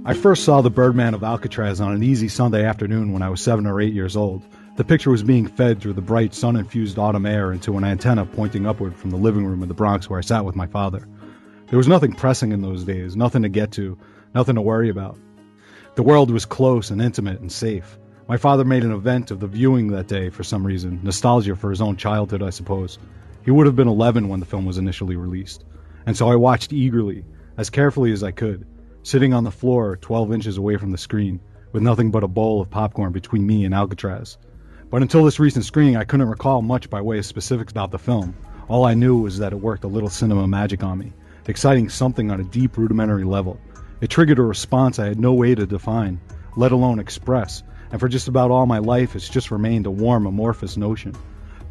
I first saw the Birdman of Alcatraz on an easy Sunday afternoon when I was 7 or 8 years old. The picture was being fed through the bright, sun-infused autumn air into an antenna pointing upward from the living room in the Bronx where I sat with my father. There was nothing pressing in those days, nothing to get to, nothing to worry about. The world was close and intimate and safe. My father made an event of the viewing that day for some reason, nostalgia for his own childhood, I suppose. He would have been 11 when the film was initially released, and so I watched eagerly, as carefully as I could, sitting on the floor 12 inches away from the screen, with nothing but a bowl of popcorn between me and Alcatraz. But until this recent screening, I couldn't recall much by way of specifics about the film. All I knew was that it worked a little cinema magic on me, exciting something on a deep, rudimentary level. It triggered a response I had no way to define, let alone express, and for just about all my life, it's just remained a warm, amorphous notion.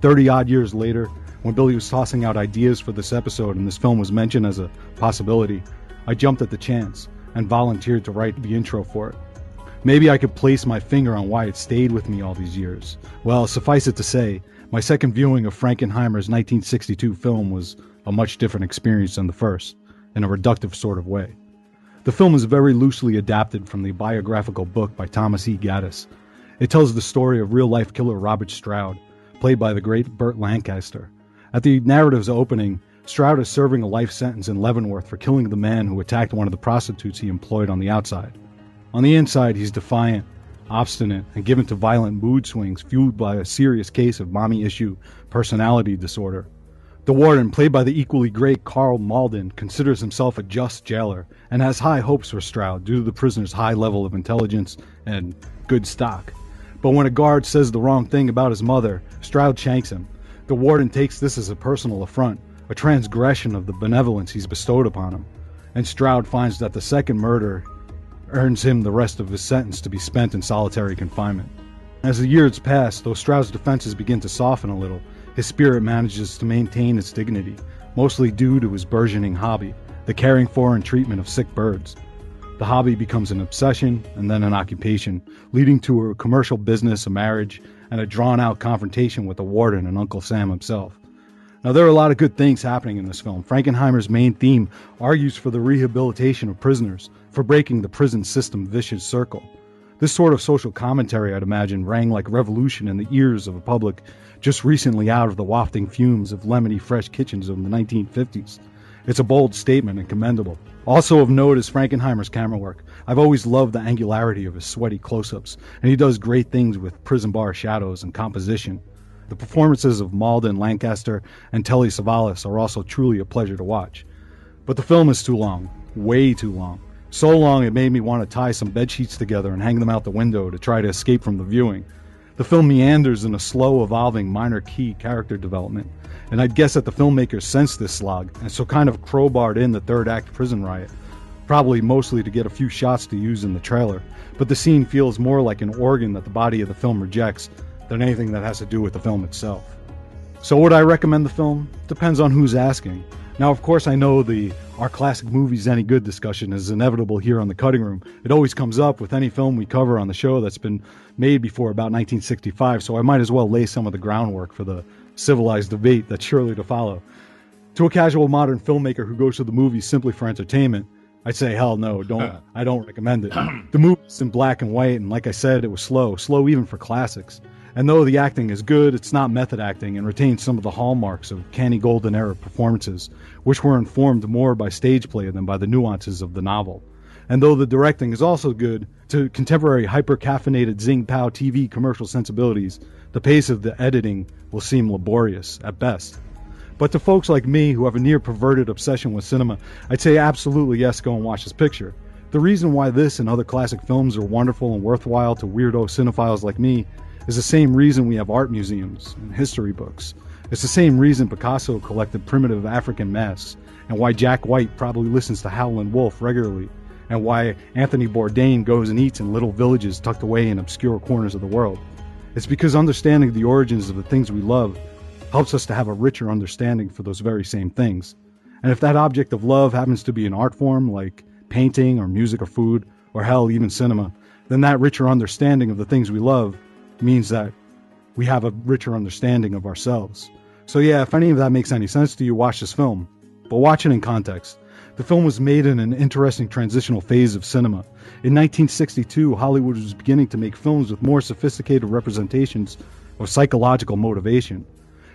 30-odd years later, when Billy was tossing out ideas for this episode and this film was mentioned as a possibility, I jumped at the chance and volunteered to write the intro for it. Maybe I could place my finger on why it stayed with me all these years. Well, suffice it to say, my second viewing of Frankenheimer's 1962 film was a much different experience than the first, in a reductive sort of way. The film is very loosely adapted from the biographical book by Thomas E. Gaddis. It tells the story of real-life killer Robert Stroud, played by the great Burt Lancaster. At the narrative's opening, Stroud is serving a life sentence in Leavenworth for killing the man who attacked one of the prostitutes he employed on the outside. On the inside, he's defiant, obstinate, and given to violent mood swings fueled by a serious case of mommy-issue personality disorder. The warden, played by the equally great Carl Malden, considers himself a just jailer and has high hopes for Stroud due to the prisoner's high level of intelligence and good stock. But when a guard says the wrong thing about his mother, Stroud shanks him. The warden takes this as a personal affront, a transgression of the benevolence he's bestowed upon him, and Stroud finds that the second murder earns him the rest of his sentence to be spent in solitary confinement. As the years pass, though Stroud's defenses begin to soften a little, his spirit manages to maintain its dignity, mostly due to his burgeoning hobby, the caring for and treatment of sick birds. The hobby becomes an obsession and then an occupation, leading to a commercial business, a marriage, and a drawn-out confrontation with the warden and Uncle Sam himself. Now, there are a lot of good things happening in this film. Frankenheimer's main theme argues for the rehabilitation of prisoners, for breaking the prison system vicious circle. This sort of social commentary, I'd imagine, rang like revolution in the ears of a public just recently out of the wafting fumes of lemony fresh kitchens of the 1950s. It's a bold statement and commendable. Also of note is Frankenheimer's camera work. I've always loved the angularity of his sweaty close-ups, and he does great things with prison bar shadows and composition. The performances of Malden, Lancaster, and Telly Savalas are also truly a pleasure to watch. But the film is too long. Way too long. So long it made me want to tie some bed sheets together and hang them out the window to try to escape from the viewing. The film meanders in a slow, evolving, minor key character development, and I'd guess that the filmmakers sensed this slog, and so kind of crowbarred in the third act prison riot, probably mostly to get a few shots to use in the trailer, but the scene feels more like an organ that the body of the film rejects than anything that has to do with the film itself. So would I recommend the film? Depends on who's asking. Now, of course, I know the "Are classic movies any good?" discussion is inevitable here on The Cutting Room. It always comes up with any film we cover on the show that's been made before about 1965, so I might as well lay some of the groundwork for the civilized debate that's surely to follow. To a casual modern filmmaker who goes to the movies simply for entertainment, I'd say, hell no, I don't recommend it. The movie's in black and white, and like I said, it was slow even for classics. And though the acting is good, it's not method acting and retains some of the hallmarks of canny golden era performances, which were informed more by stage play than by the nuances of the novel. And though the directing is also good, to contemporary hyper-caffeinated zing-pow TV commercial sensibilities, the pace of the editing will seem laborious, at best. But to folks like me who have a near-perverted obsession with cinema, I'd say absolutely yes, go and watch this picture. The reason why this and other classic films are wonderful and worthwhile to weirdo cinephiles like me is the same reason we have art museums and history books. It's the same reason Picasso collected primitive African masks, and why Jack White probably listens to Howlin' Wolf regularly, and why Anthony Bourdain goes and eats in little villages tucked away in obscure corners of the world. It's because understanding the origins of the things we love helps us to have a richer understanding for those very same things. And if that object of love happens to be an art form like painting or music or food, or hell, even cinema, then that richer understanding of the things we love means that we have a richer understanding of ourselves. So yeah, if any of that makes any sense to you, watch this film. But watch it in context. The film was made in an interesting transitional phase of cinema. In 1962, Hollywood was beginning to make films with more sophisticated representations of psychological motivation,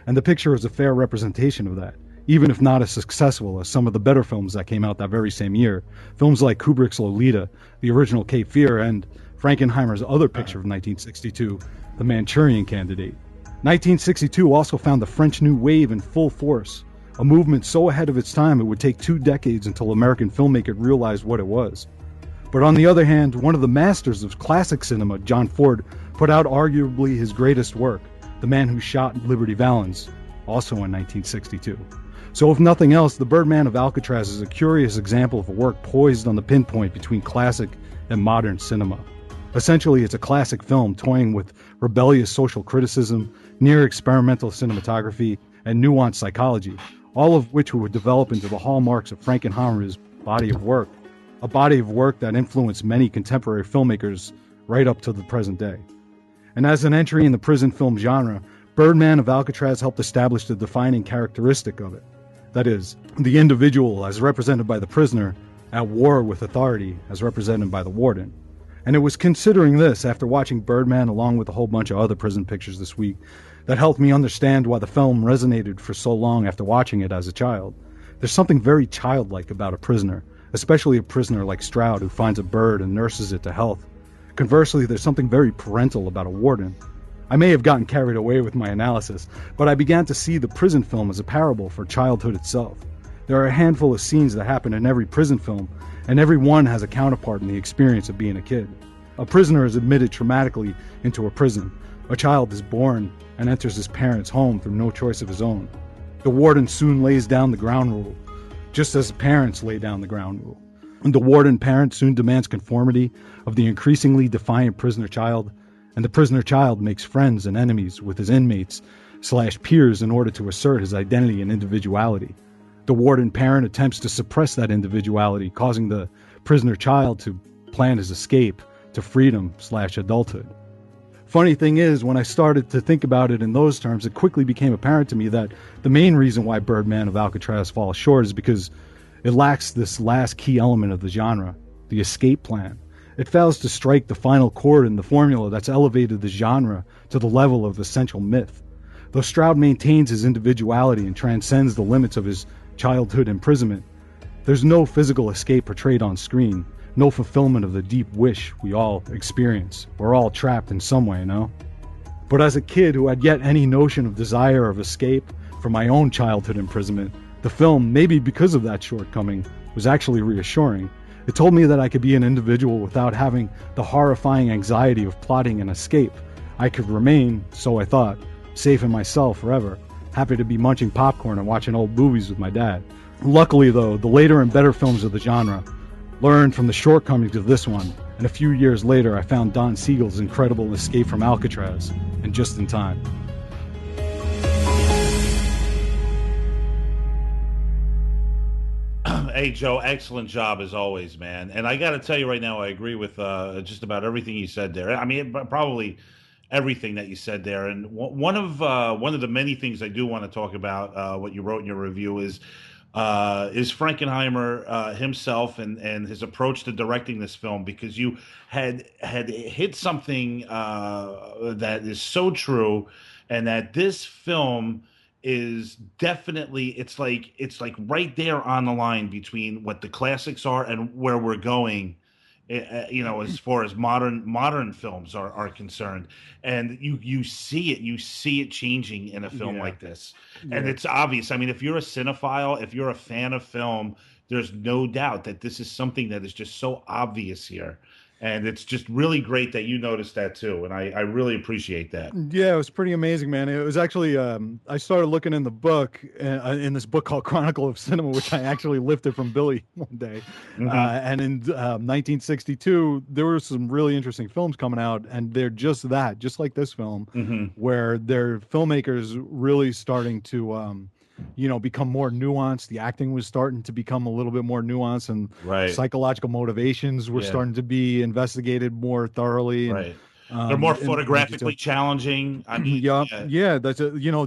and the picture is a fair representation of that, even if not as successful as some of the better films that came out that very same year. Films like Kubrick's Lolita, the original Cape Fear, and Frankenheimer's other picture of 1962, The Manchurian Candidate. 1962 also found the French New Wave in full force, a movement so ahead of its time it would take 2 decades until American filmmakers realized what it was. But on the other hand, one of the masters of classic cinema, John Ford, put out arguably his greatest work, The Man Who Shot Liberty Valance, also in 1962. So if nothing else, The Birdman of Alcatraz is a curious example of a work poised on the pinpoint between classic and modern cinema. Essentially, it's a classic film toying with rebellious social criticism, near experimental cinematography, and nuanced psychology, all of which would develop into the hallmarks of Frankenheimer's body of work, a body of work that influenced many contemporary filmmakers right up to the present day. And as an entry in the prison film genre, Birdman of Alcatraz helped establish the defining characteristic of it. That is, the individual as represented by the prisoner, at war with authority as represented by the warden. And it was considering this, after watching Birdman along with a whole bunch of other prison pictures this week, that helped me understand why the film resonated for so long after watching it as a child. There's something very childlike about a prisoner, especially a prisoner like Stroud who finds a bird and nurses it to health. Conversely, there's something very parental about a warden. I may have gotten carried away with my analysis, but I began to see the prison film as a parable for childhood itself. There are a handful of scenes that happen in every prison film, and every one has a counterpart in the experience of being a kid. A prisoner is admitted traumatically into a prison. A child is born and enters his parents' home through no choice of his own. The warden soon lays down the ground rule, just as parents lay down the ground rule. And the warden parent soon demands conformity of the increasingly defiant prisoner child, and the prisoner child makes friends and enemies with his inmates/peers in order to assert his identity and individuality. The warden parent attempts to suppress that individuality, causing the prisoner child to plan his escape to freedom/adulthood. Funny thing is, when I started to think about it in those terms, it quickly became apparent to me that the main reason why Birdman of Alcatraz falls short is because it lacks this last key element of the genre, the escape plan. It fails to strike the final chord in the formula that's elevated the genre to the level of essential myth. Though Stroud maintains his individuality and transcends the limits of his childhood imprisonment, there's no physical escape portrayed on screen, no fulfillment of the deep wish we all experience. We're all trapped in some way, no? But as a kid who had yet any notion of desire of escape from my own childhood imprisonment, the film, maybe because of that shortcoming, was actually reassuring. It told me that I could be an individual without having the horrifying anxiety of plotting an escape. I could remain, so I thought, safe in myself forever, happy to be munching popcorn and watching old movies with my dad. Luckily, though, the later and better films of the genre learned from the shortcomings of this one, and a few years later I found Don Siegel's incredible Escape from Alcatraz, and just in time. Hey, Joe, excellent job as always, man. And I got to tell you right now, I agree with just about everything you said there. I mean, probably everything that you said there. And one of the many things I do want to talk about, what you wrote in your review, is Frankenheimer himself and his approach to directing this film, because you had hit something that is so true, and that this film is definitely, it's like right there on the line between what the classics are and where we're going, as far as modern films are concerned. And you see it changing in a film like this. And it's obvious. I mean, if you're a cinephile, if you're a fan of film, there's no doubt that this is something that is just so obvious here. And it's just really great that you noticed that too. And I really appreciate that. Yeah, it was pretty amazing, man. It was actually, I started looking in the book, in this book called Chronicle of Cinema, which I actually lifted from Billy one day. Mm-hmm. And in 1962, there were some really interesting films coming out, and they're just like this film, mm-hmm. where they're filmmakers really starting to, become more nuanced. The acting was starting to become a little bit more nuanced, and psychological motivations were starting to be investigated more thoroughly. Right. They're more photographically challenging. I mean, that's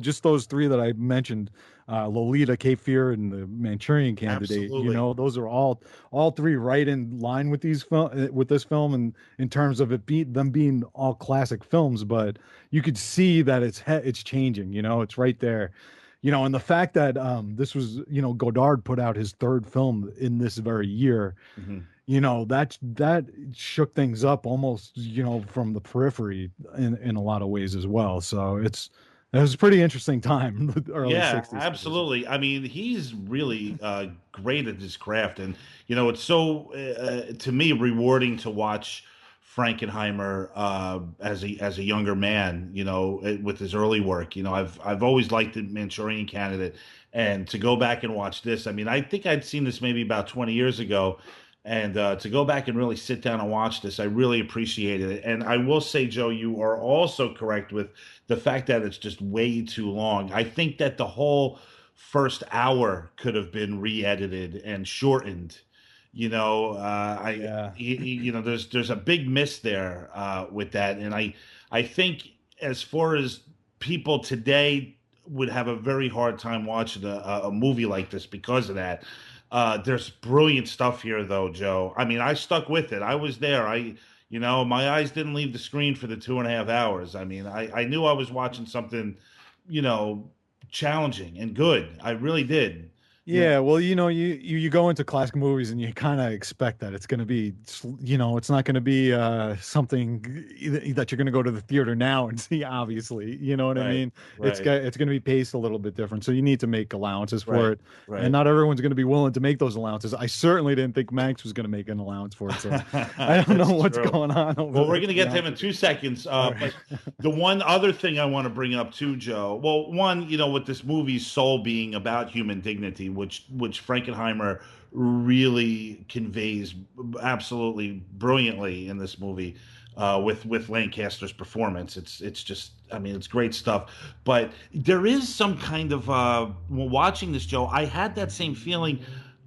just those three that I mentioned. Lolita, Cape Fear, and the Manchurian Candidate. You Absolutely. know, those are all three right in line with with this film, and in terms of them being all classic films. But you could see that it's changing. You know, it's right there. You know, and the fact that this was, Godard put out his third film in this very year, Mhm. that shook things up almost, from the periphery in a lot of ways as well. So it was a pretty interesting time, the early Yeah, 60s for this. absolutely. I mean, he's really great at his craft, and it's so to me rewarding to watch Frankenheimer as a younger man. With his early work. I've always liked the Manchurian Candidate, and to go back and watch this. I mean, I think I'd seen this maybe about 20 years ago, and to go back and really sit down and watch this, I really appreciated it. And I will say, Joe, you are also correct with the fact that it's just way too long. I think that the whole first hour could have been re-edited and shortened. Yeah. There's a big miss there with that, and I think as far as people today would have a very hard time watching a movie like this because of that. There's brilliant stuff here, though, Joe. I mean, I stuck with it. I was there. My eyes didn't leave the screen for the 2.5 hours. I mean, I knew I was watching something, you know, challenging and good. I really did. You know, Yeah, well, you go into classic movies and you kind of expect that it's going to be, it's not going to be something that you're going to go to the theater now and see, obviously. You know what I right, mean? right, It's going to be paced a little bit different, so you need to make allowances for right, it. And right. not everyone's going to be willing to make those allowances. I certainly didn't think Manx was going to make an allowance for it, so I don't know That's what's true. going on over Well, we're there, going to to be get to him honest in with you. 2 seconds. All right. But the one other thing I want to bring up too, Joe. Well, one, with this movie's soul being about human dignity, which Frankenheimer really conveys absolutely brilliantly in this movie. With Lancaster's performance, it's just, I mean, it's great stuff. But there is some kind of when watching this, Joe, I had that same feeling.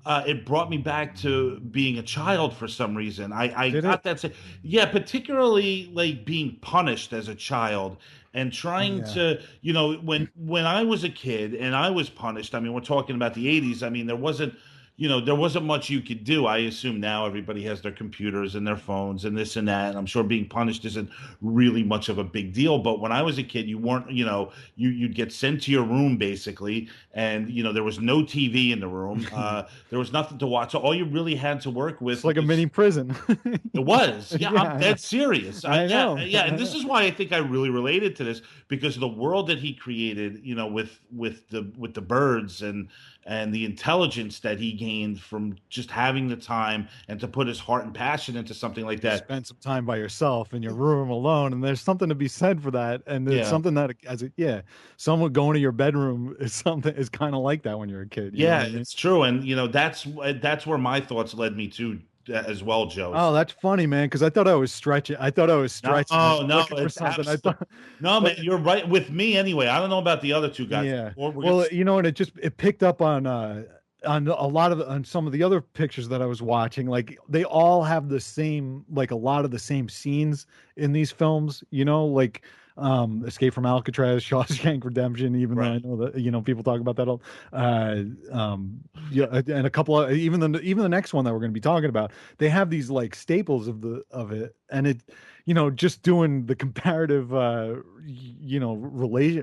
It brought me back to being a child for some reason. I Did it? got that. Yeah, particularly like being punished as a child and trying Yeah. to, when I was a kid and I was punished. I mean, we're talking about the '80s. I mean, there wasn't much you could do. I assume now everybody has their computers and their phones and this and that. And I'm sure being punished isn't really much of a big deal. But when I was a kid, you weren't, you'd get sent to your room basically, and there was no TV in the room. There was nothing to watch. So all you really had to work It's with like a was mini prison. it was. Yeah, Yeah, I'm I know. dead serious. I Yeah, know. yeah, I and this know. is why I think I really related to this because of the world that he created, with the birds and the intelligence that he gained from just having the time and to put his heart and passion into something like To that. spend some time by yourself in your room alone, and there's something to be said for that, and it's Yeah. something that someone going to your bedroom is something is kind of like that when you're a kid, you know what Yeah, I mean? it's true, and that's where my thoughts led me to as well, Joe. Oh, that's funny, man, because I thought I was No, stretching and no, looking for it's something. I absolute. thought No, man, but you're right with me anyway. I don't know about the other two guys. Yeah. We're gonna. Well, and it picked up on a lot of on some of the other pictures that I was watching. Like they all have the same, like a lot of the same scenes in these films, like Escape from Alcatraz, Shawshank Redemption, even though I Right. know that, people talk about that all yeah, and a couple of even the next one that we're going to be talking about, they have these like staples of it, and it just doing the comparative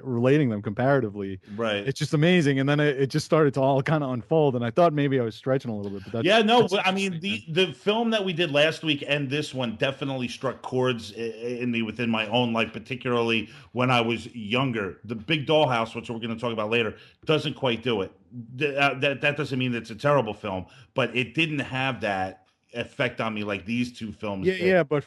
relating them comparatively, Right. it's just amazing. And then it just started to all kind of unfold, and I thought maybe I was stretching a little bit, but Yeah, no, that's I mean interesting, man. the film that we did last week and this one definitely struck chords in me within my own life, particularly when I was younger. The Big Dollhouse, which we're going to talk about later, doesn't quite do it. That doesn't mean it's a terrible film, but it didn't have that effect on me like these two films Yeah, did. yeah, but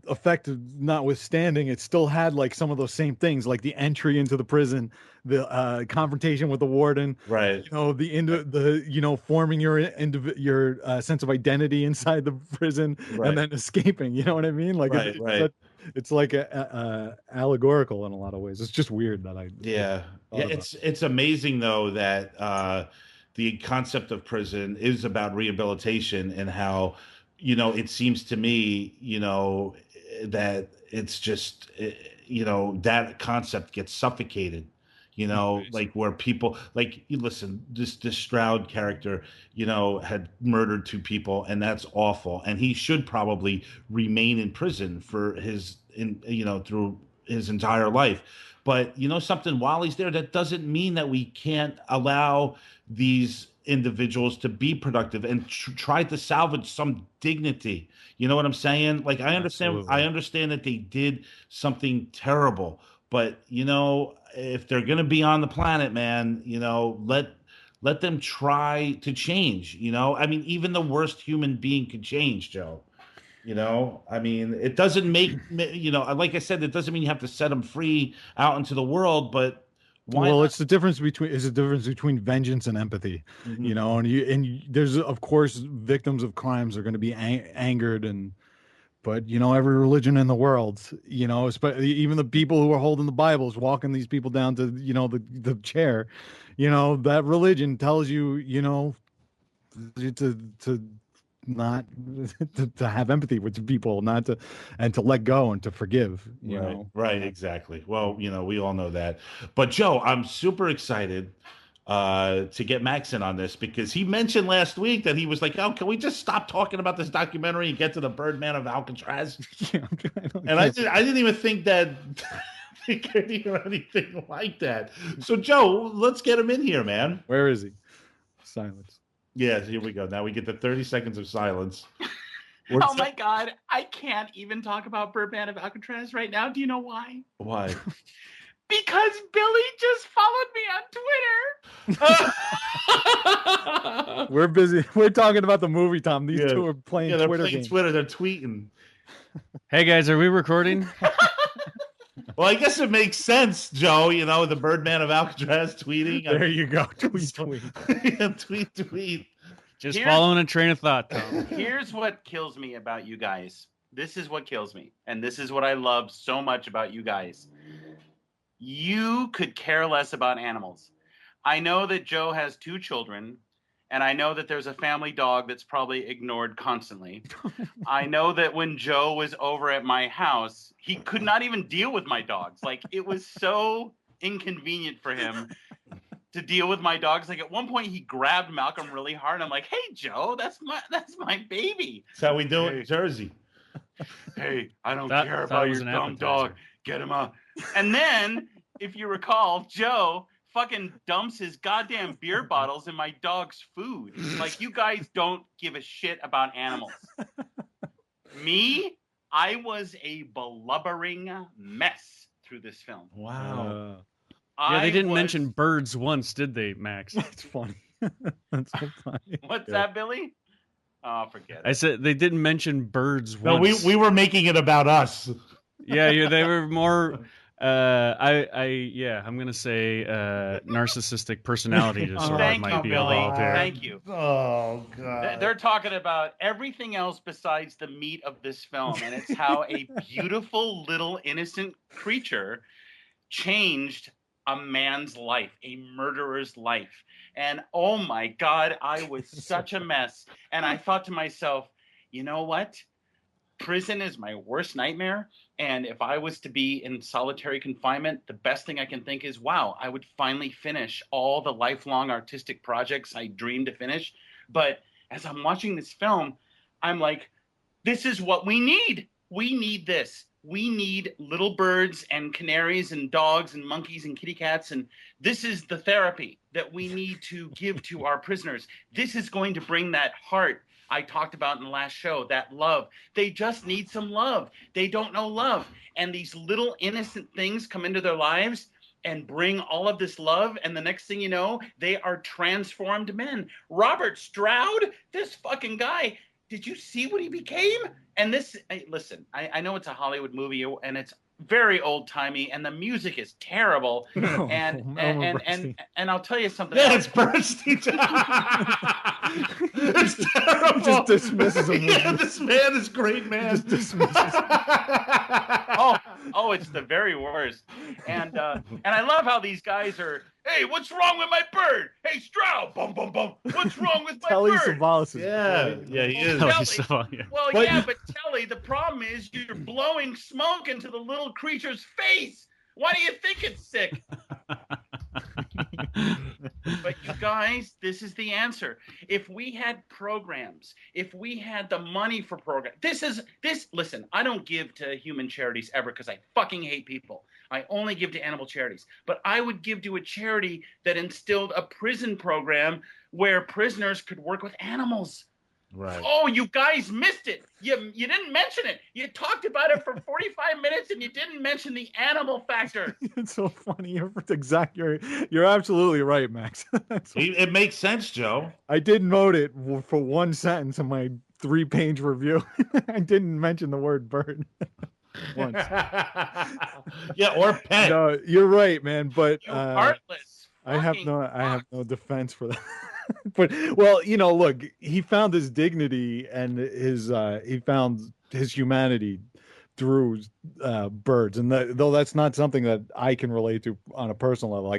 effect notwithstanding, it still had like some of those same things, like the entry into the prison, the confrontation with the warden, Right, forming your sense of identity inside the prison, and right, then escaping. You know what I mean? Like right, right. it's like allegorical in a lot of ways. It's just weird that I Yeah, yeah. thought about. It's amazing though that the concept of prison is about rehabilitation and how it seems to me that it's just that concept gets suffocated. like where people like listen, this Stroud character, had murdered two people, and that's awful, and he should probably remain in prison for through his entire life. But something, while he's there, that doesn't mean that we can't allow these individuals to be productive and try to salvage some dignity. You know what I'm saying? Like, I understand that they did something terrible, but if they're going to be on the planet, man, let them try to change. I mean, even the worst human being can change, Joe. I mean, it doesn't make, like I said, it doesn't mean you have to set them free out into the world, but why well, not? it's the difference between vengeance and empathy, Mhm. there's, of course, victims of crimes are going to be angered, but every religion in the world, especially even the people who are holding the Bibles, walking these people down to, the chair, that religion tells you, to not to have empathy with people, not to, and to let go and to forgive, Right, exactly. Well, we all know that. But Joe, I'm super excited to get Max in on this, because he mentioned last week that he was like, "Oh, can we just stop talking about this documentary and get to the Birdman of Alcatraz?" Yeah, And I didn't even think that they could hear anything like that. So Joe, let's get him in here, man. Where is he? Silence. Yeah, here we go. Now we get the 30 seconds of silence. Oh my God, I can't even talk about Birdman of Alcatraz right now. Do you know why? Why? Because Billy just followed me on Twitter. We're busy. We're talking about the movie, Tom. These two are playing they're Twitter playing games. Twitter. They're tweeting. Hey guys, are we recording? Well, I guess it makes sense, Joe. The Birdman of Alcatraz tweeting. There you go. Tweet. Yeah, tweet. Just following a train of thought, Tom. Here's what kills me about you guys. This is what kills me. And this is what I love so much about you guys. You could care less about animals. I know that Joe has 2 children, and I know that there's a family dog that's probably ignored constantly. I know that when Joe was over at my house, he could not even deal with my dogs. Like, it was so inconvenient for him to deal with my dogs. Like, at one point he grabbed Malcolm really hard, and I'm like, "Hey Joe, that's my baby." That's how we do it in Jersey. Hey, I don't care about your dumb dog. Get him out. And then, if you recall, Joe fucking dumps his goddamn beer bottles in my dog's food. Like, you guys don't give a shit about animals. Me, I was a blubbering mess through this film. Wow. Yeah, they didn't mention birds once, did they, Max? That's funny. That's so funny. What's that, Billy? Oh, forget it. I said they didn't mention birds No, once. we were making it about us. Yeah, they were more. I'm gonna say narcissistic personality disorder Thank might you, be Billy. involved here. Thank you. Oh God. They're talking about everything else besides the meat of this film, and it's how a beautiful little innocent creature changed a man's life, a murderer's life. And oh my God, I was such a mess. And I thought to myself, you know what? Prison is my worst nightmare. And if I was to be in solitary confinement, the best thing I can think is, wow, I would finally finish all the lifelong artistic projects I dreamed to finish. But as I'm watching this film, I'm like, this is what we need. We need this. We need little birds and canaries and dogs and monkeys and kitty cats. And this is the therapy that we need to give to our prisoners. This is going to bring that heart I talked about in the last show, that love. They just need some love. They don't know love. And these little innocent things come into their lives and bring all of this love. And the next thing you know, they are transformed men. Robert Stroud, this fucking guy, did you see what he became? And this, listen, I know it's a Hollywood movie and it's very old timey, and the music is terrible. And I'll tell you something. Yeah, it's Bernstein. It's terrible. Just dismisses him. Yeah, this man is great, man. Just dismisses Oh, it's the very worst. And I love how these guys are. Hey, what's wrong with my bird? Hey, Stroud, bum bum bum. What's wrong with my Telly bird? Savalas is Yeah, he is. Telly. Well, yeah, but Telly, the problem is you're blowing smoke into the little creature's face. Why do you think it's sick? But you guys, this is the answer. If we had programs, if we had the money for programs, listen, I don't give to human charities ever because I fucking hate people. I only give to animal charities. But I would give to a charity that instilled a prison program where prisoners could work with animals. Right. Oh, you guys missed it. You didn't mention it. You talked about it for 45 minutes and you didn't mention the animal factor. It's so funny. You're absolutely right, Max. It makes sense, Joe. I did note it for one sentence in my 3-page review. I didn't mention the word bird once. Yeah, or pet. No, you're right, man. But You heartless. I have no defense for that. But well, look, he found his dignity and he found his humanity through birds, and though that's not something that I can relate to on a personal level, I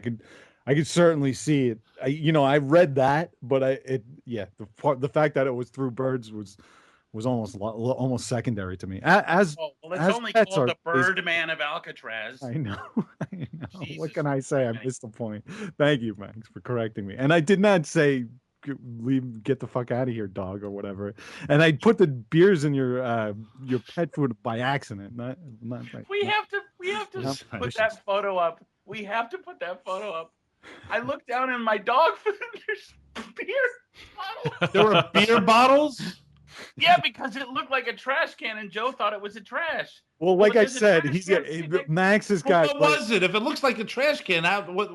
could certainly see it. I read that, but the fact that it was through birds was almost secondary to me. It's only called the Birdman of Alcatraz. I know. Jesus What can I say? I Christ. missed the point. Thank you, Max, for correcting me. And I did not say get the fuck out of here, dog, or whatever. And I put the beers in your pet food by accident. We have to put that photo up. We have to put that photo up. I looked down in my dog food. There's beer bottles. There were beer bottles? Yeah, because it looked like a trash can, and Joe thought it was a trash. Well, like I there's a said, trash can. Max has got. What was it? If it looks like a trash can, what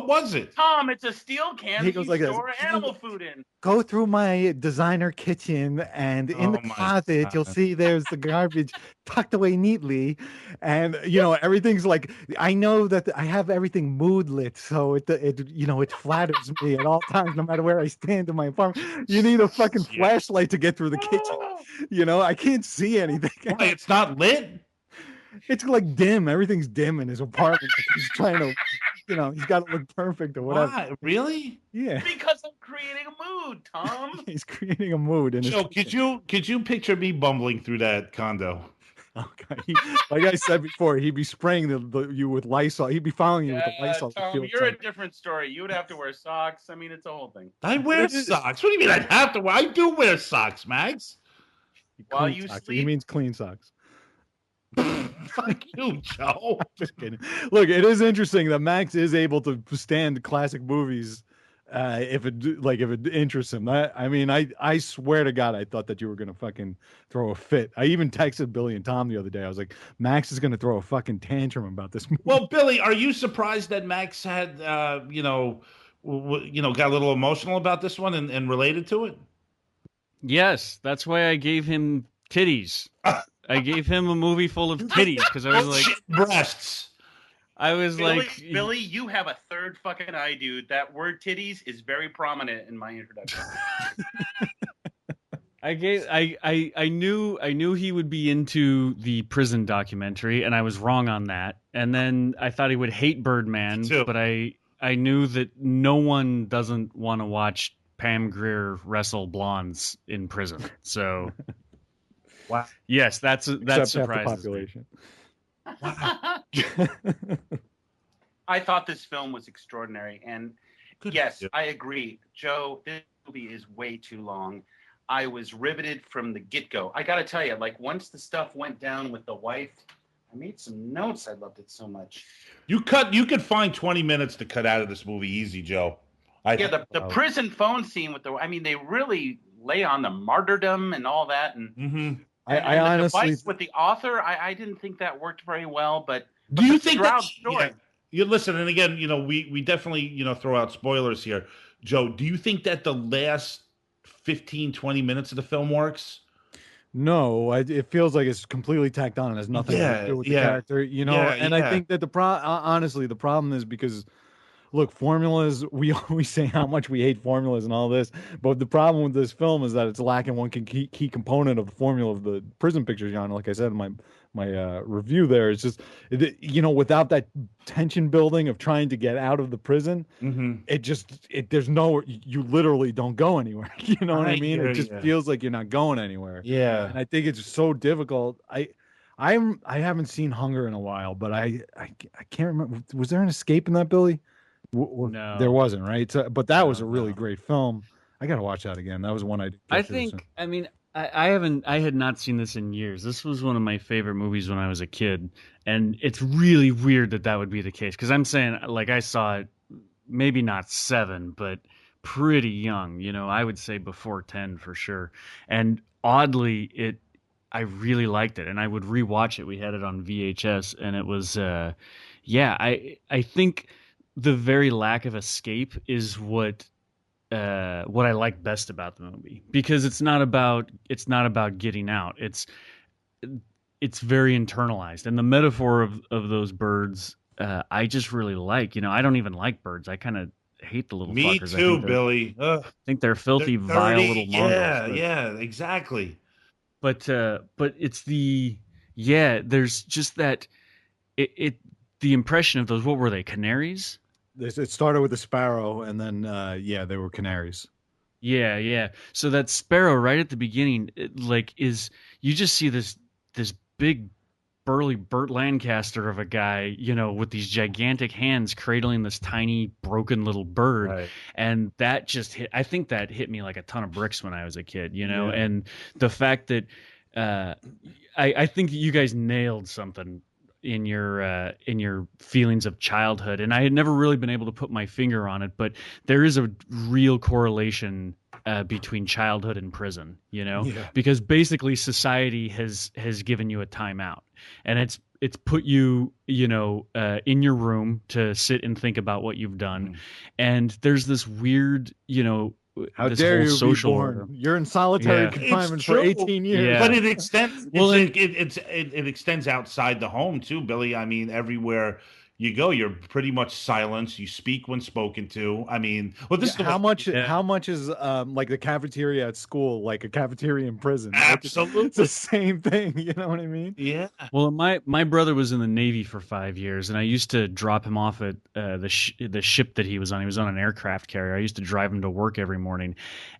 was it? Tom, it's a steel can He that goes you like this. store animal food in. Go through my designer kitchen, and in the my closet, God. you'll see there's the garbage tucked away neatly, and everything's like. I know that I have everything mood lit, so it flatters me at all times, no matter where I stand in my apartment. You need a fucking flashlight to get through the kitchen. I can't see anything. Why, it's not lit? It's like dim. Everything's dim in his apartment. He's trying to, he's got to look perfect or whatever. Why? Really? Yeah. Because I'm creating a mood, Tom. He's creating a mood. Joe, could you picture me bumbling through that condo? Okay. Like I said before, he'd be spraying you with Lysol. He'd be following you with the Lysol. Tom, you're a different story. You would have to wear socks. I mean, it's a whole thing. I wear socks. What do you mean I'd have to wear? I do wear socks, Max. While you socks. sleep. He means clean socks. Fuck you, Joe. Just kidding. Look, it is interesting that Max is able to stand classic movies if it interests him. I swear to God, I thought that you were gonna fucking throw a fit. I even texted Billy and Tom the other day. I was like, Max is gonna throw a fucking tantrum about this movie. Well, Billy, are you surprised that Max had got a little emotional about this one and related to it? Yes, that's why I gave him titties. I gave him a movie full of titties because I was like breasts. I was Billy, you have a third fucking eye, dude. That word titties is very prominent in my introduction. I knew he would be into the prison documentary, and I was wrong on that. And then I thought he would hate Birdman, but I knew that no one doesn't want to watch Pam Grier wrestle blondes in prison. So wow. Yes, that surprises half the population. Wow. I thought this film was extraordinary, and yes, I agree. Joe, this movie is way too long. I was riveted from the get-go. I got to tell you, like once the stuff went down with the wife, I made some notes. I loved it so much. You could find 20 minutes to cut out of this movie easy, Joe. The prison phone scene they really lay on the martyrdom and all that, and mm-hmm. I honestly device with the author, I didn't think that worked very well. But do you think that story? Yeah, you listen, and again, we definitely throw out spoilers here, Joe. Do you think that the last 15-20 minutes of the film works? No, it feels like it's completely tacked on. It has nothing to do with the character, I think that honestly, the problem is because, look, formulas, we always say how much we hate formulas and all this, but the problem with this film is that it's lacking one key component of the formula of the prison picture genre. Like I said in my review there, it's just, without that tension building of trying to get out of the prison, you literally don't go anywhere. You know what I mean? It just feels like you're not going anywhere. Yeah. And I think it's so difficult. I haven't seen Hunger in a while, but I can't remember. Was there an escape in that, Billy? No, there wasn't, right? So, but that was a really no. great film. I got to watch that again. That was one I didn't I get to. think, I mean, I had not seen this in years. This was one of my favorite movies when I was a kid, and it's really weird that that would be the case. Because I'm saying, like, I saw it, maybe not 7, but pretty young. You know, I would say before 10 for sure. And oddly, I really liked it, and I would rewatch it. We had it on VHS, and it was, yeah, I think the very lack of escape is what I like best about the movie, because it's not about getting out. It's very internalized, and the metaphor of those birds, I just really like. You know, I don't even like birds. I kind of hate the little Me fuckers. too, Billy. Ugh, I think they're they're filthy, vile dirty. little mongrels. Yeah, yeah, exactly. But it's yeah. There's just that it the impression of those. What were they? Canaries? It started with a sparrow, and then yeah, they were canaries. Yeah, yeah. So that sparrow right at the beginning, like, is you just see this big burly Burt Lancaster of a guy, you know, with these gigantic hands cradling this tiny broken little bird, Right. and that just hit. I think that hit me like a ton of bricks when I was a kid, you know, Yeah. and the fact that uh, I think you guys nailed something in your feelings of childhood, and I had never really been able to put my finger on it, but there is a real correlation between childhood and prison, you know, Yeah. because basically society has given you a timeout, and it's put you, you know, in your room to sit and think about what you've done, and there's this weird, you know, How this dare whole you be social born? order. You're in solitary Yeah. confinement It's for true. 18 years. Yeah. But it extends. Well, It extends outside the home too, Billy. I mean, everywhere you go, you're pretty much silenced. You speak when spoken to. I mean, well, this Yeah, is the how way. much? Yeah. How much is like the cafeteria at school, like a cafeteria in prison? Like, it's the Absolutely. same thing. You know what I mean? Yeah. Well, my brother was in the Navy for 5 years, and I used to drop him off at the ship that he was on. He was on an aircraft carrier. I used to drive him to work every morning,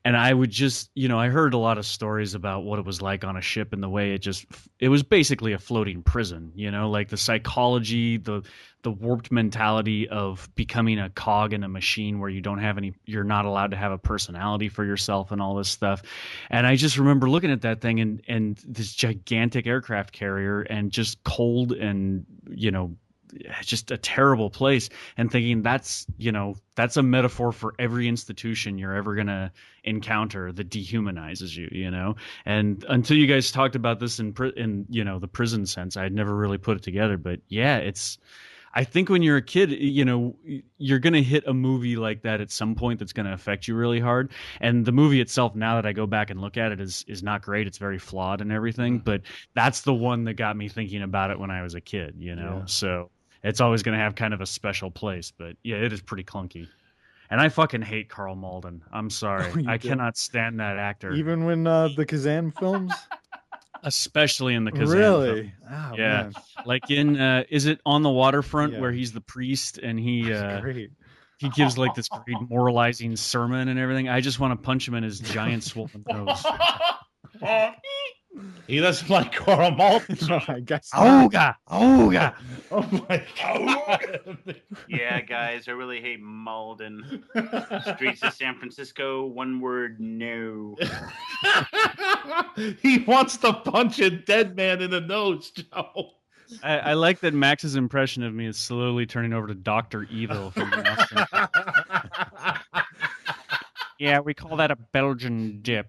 and I would just, you know, I heard a lot of stories about what it was like on a ship and the way it was basically a floating prison. You know, like the psychology, the warped mentality of becoming a cog in a machine where you're not allowed to have a personality for yourself and all this stuff. And I just remember looking at that thing and this gigantic aircraft carrier and just cold and, you know, just a terrible place, and thinking that's a metaphor for every institution you're ever going to encounter that dehumanizes you, you know. And until you guys talked about this in you know, the prison sense, I'd never really put it together. But yeah, I think when you're a kid, you know, you're going to hit a movie like that at some point that's going to affect you really hard. And the movie itself, now that I go back and look at it, is not great. It's very flawed and everything. Mm-hmm. But that's the one that got me thinking about it when I was a kid, you know. Yeah. So it's always going to have kind of a special place. But yeah, it is pretty clunky. And I fucking hate Carl Malden. I'm sorry. Oh, you I do? cannot stand that actor. Even when the Kazan films. Especially in the Kazan Really? film. Oh, Yeah. man. Like in is it On the Waterfront, Yeah. where he's the priest and he That's great. he gives like this great moralizing sermon and everything. I just want to punch him in his giant swollen nose. He doesn't like Carl Malton. No, I guess not. Ooga, ooga. Oh my god. Yeah, guys, I really hate Malden. Streets of San Francisco, one word, no. He wants to punch a dead man in the nose, Joe. I like that Max's impression of me is slowly turning over to Dr. Evil from the Austin. Yeah, we call that a Belgian dip.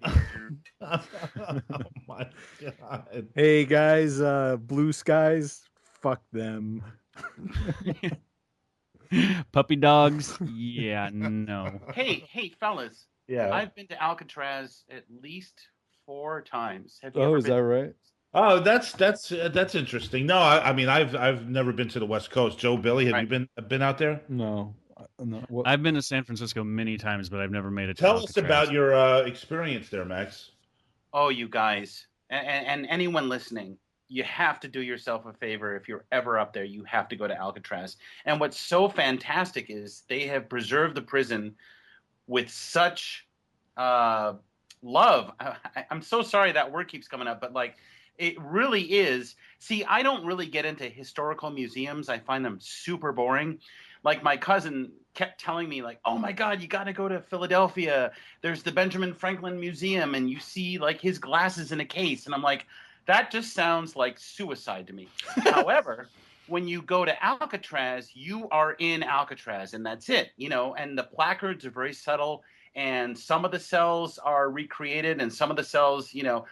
Oh my god. Hey guys, Blue Skies, fuck them. Puppy dogs? Yeah, no. Hey, fellas. Yeah. I've been to Alcatraz at least 4 times. Have you Oh, ever is been? that right? Oh, that's interesting. No, I mean I've never been to the West Coast. Joe, Billy, have Right. you been out there? No. No. What? I've been to San Francisco many times, but I've never made it to Tell us Alcatraz. about your experience there, Max. Oh, you guys, and anyone listening, you have to do yourself a favor. If you're ever up there, you have to go to Alcatraz. And what's so fantastic is they have preserved the prison with such love. I'm so sorry that word keeps coming up, but like, it really is. See, I don't really get into historical museums. I find them super boring. like my cousin kept telling me like, oh my God, you got to go to Philadelphia. There's the Benjamin Franklin Museum and you see like his glasses in a case. And I'm like, that just sounds like suicide to me. However, when you go to Alcatraz, you are in Alcatraz and that's it, you know, and the placards are very subtle and some of the cells are recreated and some of the cells, you know,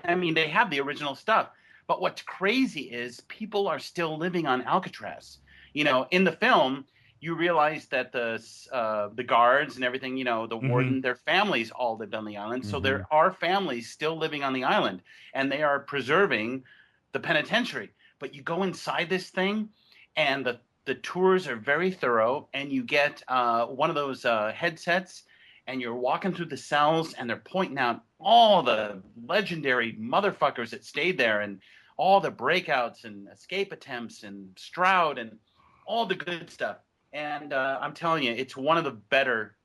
I mean, they have the original stuff. But what's crazy is people are still living on Alcatraz. You know, in the film, you realize that the guards and everything, you know, the warden, their families all lived on the island. So there are families still living on the island, and they are preserving the penitentiary. But you go inside this thing, and the tours are very thorough, and you get one of those headsets, and you're walking through the cells, and they're pointing out all the legendary motherfuckers that stayed there, and all the breakouts and escape attempts and Stroud and all the good stuff. And I'm telling you, it's one of the better,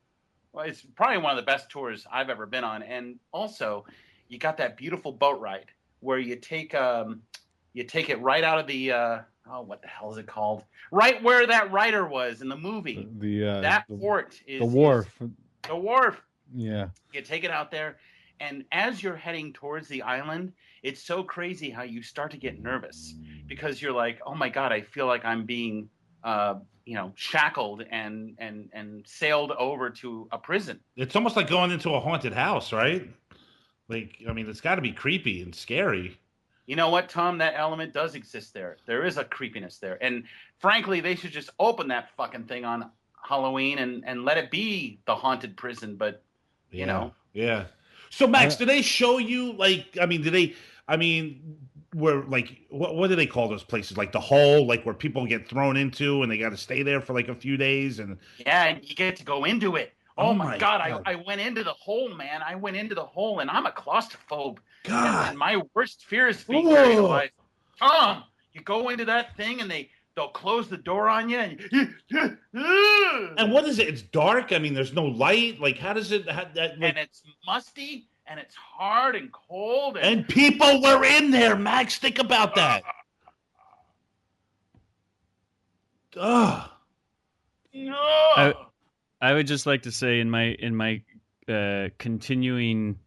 well, it's probably one of the best tours I've ever been on. And also, you got that beautiful boat ride where you take it right out of the, what the hell is it called? Right where that writer was in the movie. That fort is the wharf. The wharf. Yeah. You take it out there. And as you're heading towards the island, it's so crazy how you start to get nervous because you're like, oh my God, I feel like I'm being shackled and sailed over to a prison. It's almost like going into a haunted house, right? Like, I mean, it's got to be creepy and scary. You know what, Tom? That element does exist there. There is a creepiness there. And frankly, they should just open that fucking thing on Halloween and let it be the haunted prison. But, you know. Yeah. So, Max, do they show you, like, where, like, what do they call those places? Like the hole, like where people get thrown into and they got to stay there for like a few days. And yeah, and you get to go into it. Oh my God. I went into the hole, man. I went into the hole and I'm a claustrophobe. God. And my worst fear is being buried alive. Tom, you go into that thing and they'll close the door on you. And what is it? It's dark. I mean, there's no light. Like, how does it? And it's musty. And it's hard and cold. And people were in there, Max. Think about that. Ugh. No. I would just like to say in my continuing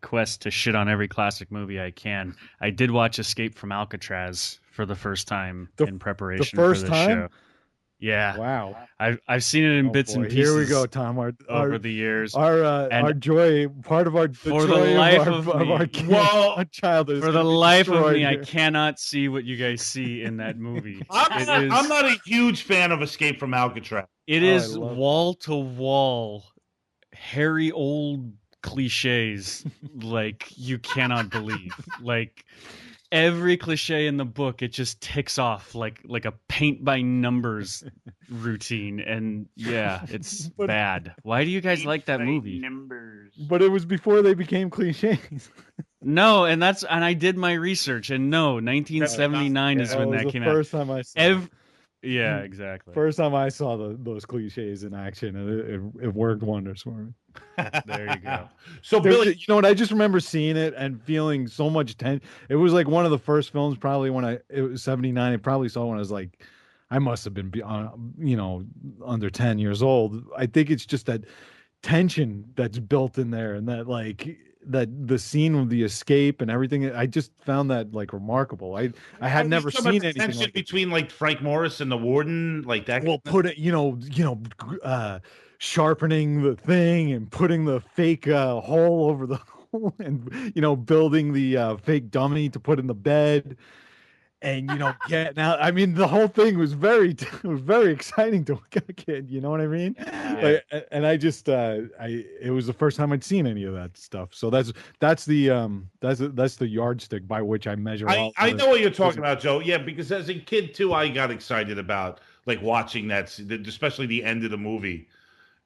quest to shit on every classic movie I can, I did watch Escape from Alcatraz for the first time in preparation for this show. Yeah. Wow. I've seen it in bits and pieces. Here we go, Tom. Over the years. Our joy, part of our for the life of our childhood. For the life of me, I cannot see what you guys see in that movie. I'm not a huge fan of Escape from Alcatraz. It is wall to wall, hairy old cliches like you cannot believe. Like every cliche in the book, it just ticks off like a paint by numbers routine. And yeah, it's bad. Why do you guys like that movie? Numbers. But it was before they became cliches. No, and I did my research, and no, 1979 is when that came out. First time I saw yeah, exactly. First time I saw those cliches in action, and it worked wonders for me. There you go. So Billy, you know what? I just remember seeing it and feeling so much tension. It was like one of the first films, probably it was 79. I probably saw when I was like, I must have been, under 10 years old. I think it's just that tension that's built in there, and that the scene of the escape and everything. I just found that like remarkable. I had never seen anything like between like Frank Morris and the warden, like that. Well, put it, sharpening the thing and putting the fake hole over the hole, and building the fake dummy to put in the bed, and getting out. I mean, the whole thing was very exciting to a kid. You know what I mean? Yeah. And I just it was the first time I'd seen any of that stuff. So that's the yardstick by which I measure. I know what you're talking about, Joe. Yeah, because as a kid too, I got excited about like watching that, especially the end of the movie.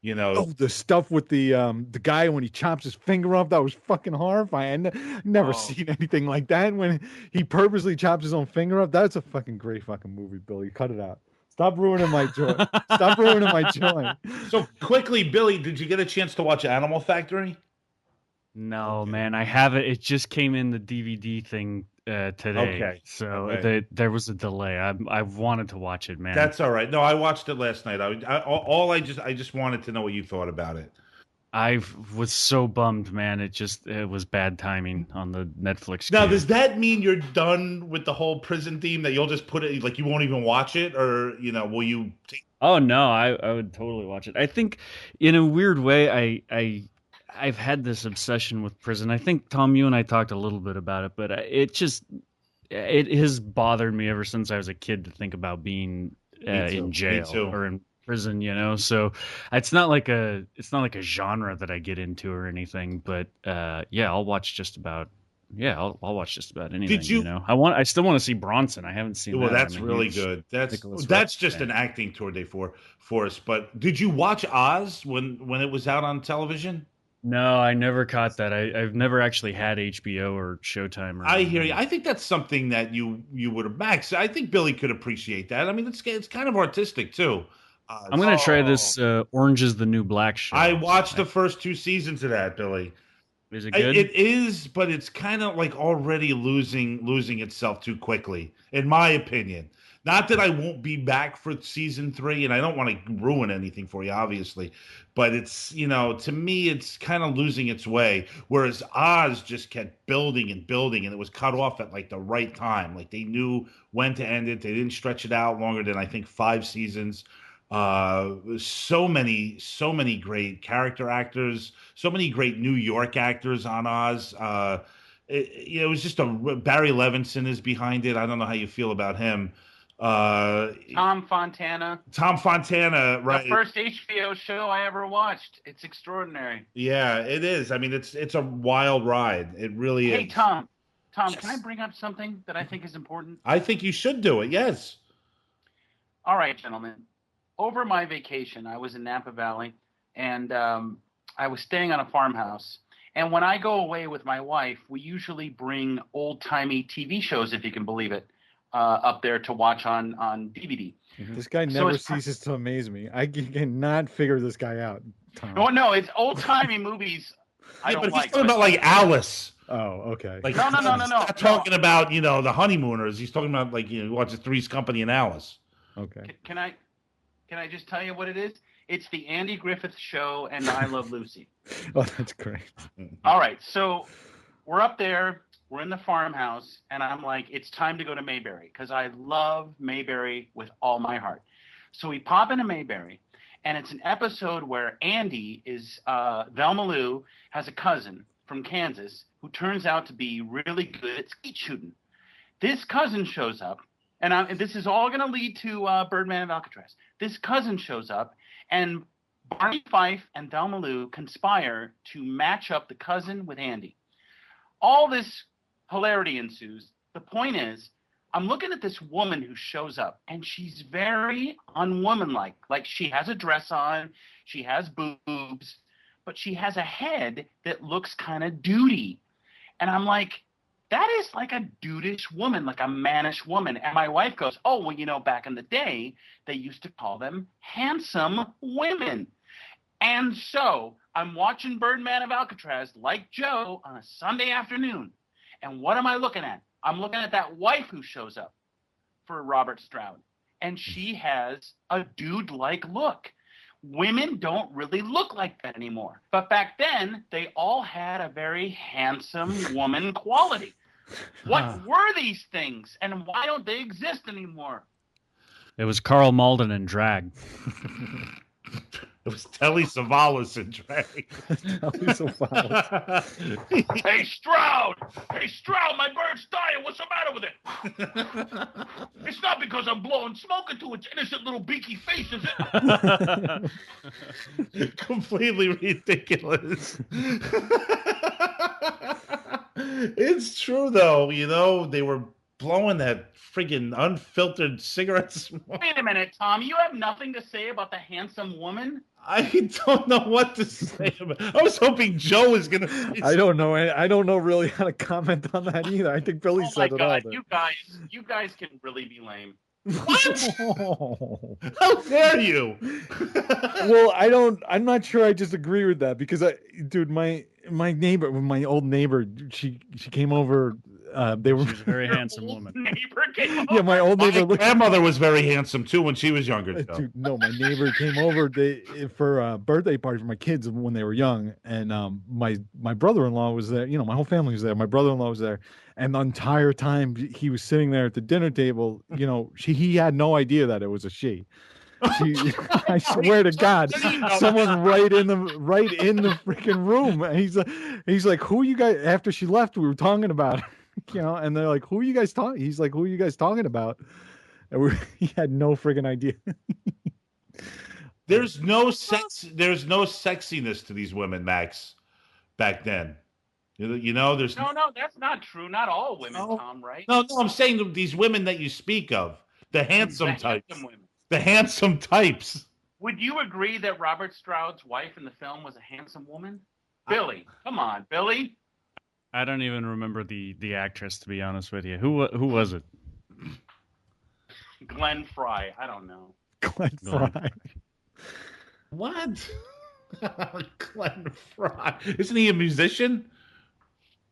Oh, the stuff with the guy when he chops his finger off, that was fucking horrifying. Never seen anything like that. When he purposely chops his own finger off, that's a fucking great fucking movie, Billy. Cut it out. Stop ruining my joy. Stop ruining my joy. So quickly, Billy, did you get a chance to watch Animal Factory? No, man, I haven't. It just came in the DVD thing today. Okay. So Okay. there was a delay. I wanted to watch it, man. That's all right. No, I watched it last night. I just wanted to know what you thought about it. I was so bummed, man. It was bad timing on the Netflix Now, queue. does that mean you're done with the whole prison theme, that you'll just put it, like, you won't even watch it, or will you take? Oh no, I would totally watch it. I think in a weird way I've had this obsession with prison. I think Tom, you and I talked a little bit about it, but it has bothered me ever since I was a kid to think about being Me in too. Me jail too. or in prison, So it's not like a genre that I get into or anything, but yeah, I'll watch just about I'll watch just about Did anything, you? I still want to see Bronson. I haven't seen Well, that. that's I'm a really huge good. Nicholas Ray That's just fan. an acting tour day for us. But did you watch Oz when it was out on television? No, I never caught that. I've never actually had HBO or Showtime or I hear you. anything. I think that's something that you would have, Max. I think Billy could appreciate that. I mean, it's kind of artistic too. I'm Oz. gonna try Oh, this Orange is the New Black I show. watched the first 2 seasons of that, Billy. Is it good? It is, but it's kind of like already losing itself too quickly, in my opinion. Not that I won't be back for season 3, and I don't want to ruin anything for you, obviously, but it's, to me, it's kind of losing its way. Whereas Oz just kept building and building, and it was cut off at like the right time. Like they knew when to end it. They didn't stretch it out longer than, I think, 5 seasons. So many great character actors, so many great New York actors on Oz. It was just Barry Levinson is behind it. I don't know how you feel about him. Uh, Tom Fontana, Tom Fontana, the right? first HBO show I ever watched. It's extraordinary. Yeah, it is. I mean, it's a wild ride. It really Hey, is. Tom, can I Yes. bring up something that I think is important? I think you should do it. Yes. All right, gentlemen. Over my vacation, I was in Napa Valley, and I was staying on a farmhouse. And when I go away with my wife, we usually bring old-timey TV shows, if you can believe it, up there to watch on DVD. This guy So never it's ceases to amaze me. I cannot figure this guy out, Tom. no, it's old-timey movies I Yeah, don't but he's like. talking about like Alice. Oh, okay. Like No. he's not talking about the honeymooners. He's talking about, like, he watches Three's Company and Alice. Okay. Can I just tell you what it is? It's the Andy Griffith Show and I Love Lucy. Oh, that's great. All right, so we're up there, we're in the farmhouse, and I'm like, it's time to go to Mayberry because I love Mayberry with all my heart. So we pop into Mayberry, and it's an episode where Andy is Velma Lou has a cousin from Kansas who turns out to be really good at skeet shooting. This cousin shows up, and this is all going to lead to Birdman of Alcatraz. This cousin shows up, and Barney Fife and Velma Lou conspire to match up the cousin with Andy. All this hilarity ensues. The point is, I'm looking at this woman who shows up, and she's very unwomanlike. Like, she has a dress on, she has boobs, but she has a head that looks kind of dudey. And I'm like, that is like a dudish woman, like a mannish woman. And my wife goes, oh, well, back in the day, they used to call them handsome women. And so I'm watching Birdman of Alcatraz like Joe on a Sunday afternoon. And what am I looking at? I'm looking at that wife who shows up for Robert Stroud. And she has a dude-like look. Women don't really look like that anymore. But back then, they all had a very handsome woman quality. What were these things, and why don't they exist anymore? It was Carl Malden and drag. It was Telly Savalas in drag. Telly Savalas. Hey, Stroud, my bird's dying. What's the matter with it? It's not because I'm blowing smoke into its innocent little beaky face, is it? Completely ridiculous. It's true, though. They were blowing that friggin' unfiltered cigarette smoke. Wait a minute, Tom. You have nothing to say about the handsome woman? I don't know what to say about it. I was hoping Joe was going to. I don't know. I don't know really how to comment on that either. I think Billy said it all. Oh my God, you guys can really be lame. What? Oh. How dare you? Well, I'm not sure I just agree with that because my old neighbor, she came over They were She was a very Your handsome old woman. Neighbor came over. yeah, my old My neighbor. grandmother was very handsome too when she was younger. Joe. Dude, no, my neighbor came over for a birthday party for my kids when they were young, and my brother-in-law was there. You know, my whole family was there. My brother-in-law was there, and the entire time he was sitting there at the dinner table, you know, he had no idea that it was a she. I swear to God, someone right in the freaking room. And he's like, who you guys? After she left, we were talking about her, you know, and they're like, who are you guys talking? He's like, who are you guys talking about? And he had no friggin' idea. There's no sexiness to these women, Max. Back then, you know, there's No, that's not true. Not all women, Tom. Right? no. I'm saying these women that you speak of, the handsome types. Handsome women. The handsome types. Would you agree that Robert Stroud's wife in the film was a handsome woman? Billy, come on, Billy. I don't even remember the actress, to be honest with you. Who was it? Glenn Fry. I don't know. Glenn Fry. What? Glenn Fry. Isn't he a musician?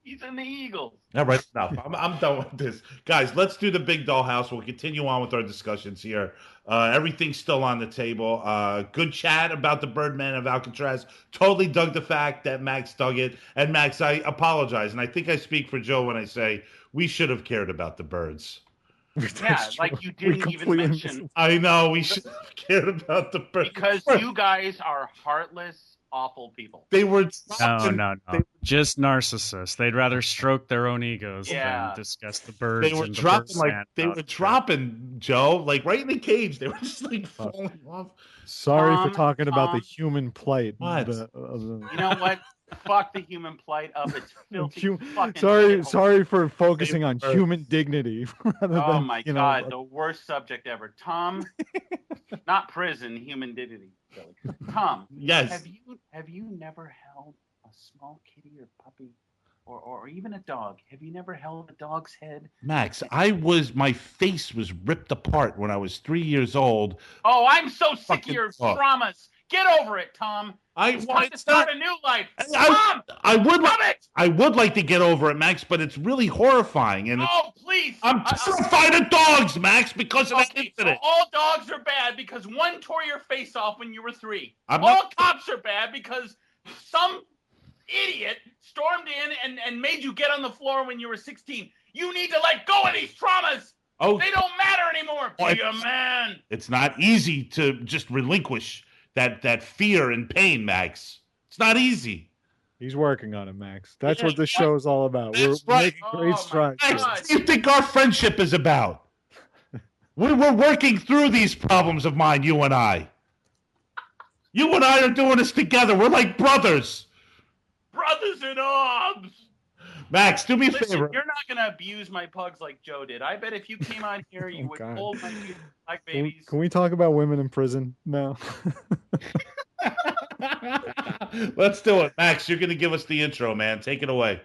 He's in the Eagles. All right, enough. I'm done with this. Guys, let's do the Big Dollhouse. We'll continue on with our discussions here. Everything's still on the table. Good chat about the Birdman of Alcatraz. Totally dug the fact that Max dug it. And Max, I apologize. And I think I speak for Joe when I say we should have cared about the birds. Yeah, like you didn't even mention. I know, we should have cared about the birds. Because you guys are heartless, awful people. They were no. Just narcissists. They'd rather stroke their own egos than discuss the birds. They were and dropping Joe, like right in the cage. They were just like falling off. Sorry for talking about the human plight. What? You know what? Fuck the human plight of its filthy fucking sorry for focusing on human dignity. Oh my God, the worst subject ever. Tom, not prison, human dignity. Tom, yes. Have you never held a small kitty or puppy or even a dog? Have you never held a dog's head? Max, my face was ripped apart when I was 3 years old. Oh, I'm so sick of your traumas. Get over it, Tom. It's time to start a new life. Tom, I would like to get over it, Max, but it's really horrifying. And please. I'm terrified of dogs, Max, because of that incident. So all dogs are bad because one tore your face off when you were 3. All cops are bad because some idiot stormed in and made you get on the floor when you were 16. You need to let go of these traumas. They don't matter anymore. Be a man. It's not easy to just relinquish that fear and pain, Max. It's not easy. He's working on it, Max. That's what this show is all about. We're making great strides. Max, what do you think our friendship is about? We're working through these problems of mine, you and I. You and I are doing this together. We're like brothers. Brothers in arms. Max, do me a favor. You're not going to abuse my pugs like Joe did. I bet if you came on here, you would hold my two like babies. Can we talk about women in prison now? Let's do it. Max, you're going to give us the intro, man. Take it away.